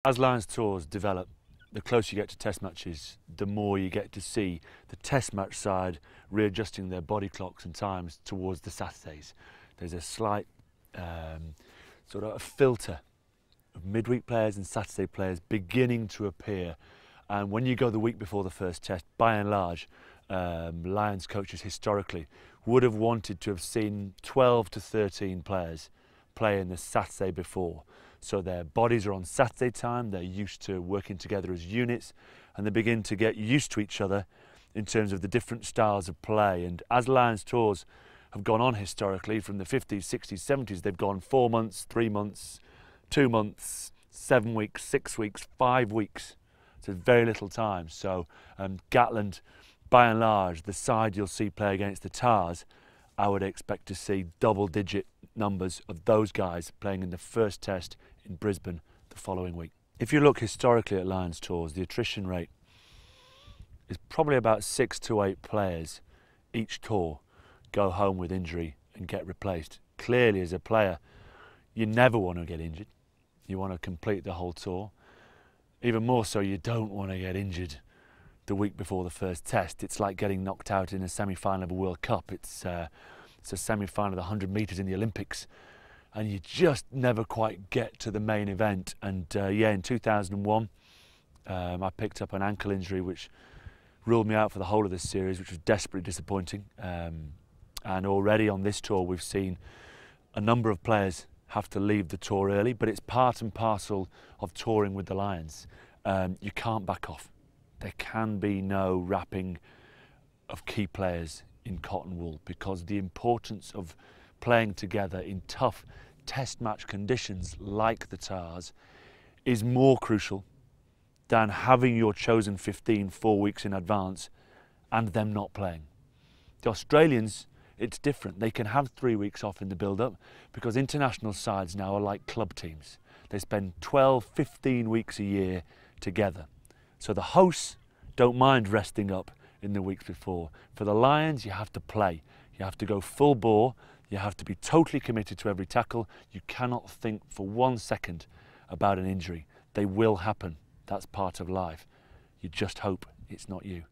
As Lions tours develop, the closer you get to test matches, the more you get to see the test match side readjusting their body clocks and times towards the Saturdays. There's a slight sort of a filter of midweek players and Saturday players beginning to appear. And when you go the week before the first test, by and large, Lions coaches historically would have wanted to have seen 12 to 13 players playing the Saturday before. So their bodies are on Saturday time, they're used to working together as units, and they begin to get used to each other in terms of the different styles of play. And as Lions tours have gone on historically, from the 50s, 60s, 70s, they've gone 4 months, 3 months, 2 months, 7 weeks, 6 weeks, 5 weeks. So very little time. So Gatland, by and large, the side you'll see play against the Tars, I would expect to see double-digit numbers of those guys playing in the first test in Brisbane the following week. If you look historically at Lions tours, the attrition rate is probably about 6 to 8 players each tour go home with injury and get replaced. Clearly, as a player, you never want to get injured. You want to complete the whole tour. Even more so, you don't want to get injured the week before the first test. It's like getting knocked out in a semi-final of a World Cup. It's a semi-final of the 100 metres in the Olympics, and you just never quite get to the main event. And yeah, in 2001, I picked up an ankle injury which ruled me out for the whole of this series, which was desperately disappointing. And already on this tour, we've seen a number of players have to leave the tour early, but it's part and parcel of touring with the Lions. You can't back off. There can be no wrapping of key players in cotton wool, because the importance of playing together in tough test match conditions like the Tars is more crucial than having your chosen 15 4 weeks in advance and them not playing. The Australians, it's different. They can have 3 weeks off in the build-up, because international sides now are like club teams. They spend 12, 15 weeks a year together. So the hosts don't mind resting up in the weeks before. For the Lions, you have to play. You have to go full bore. You have to be totally committed to every tackle. You cannot think for 1 second about an injury. They will happen. That's part of life. You just hope it's not you.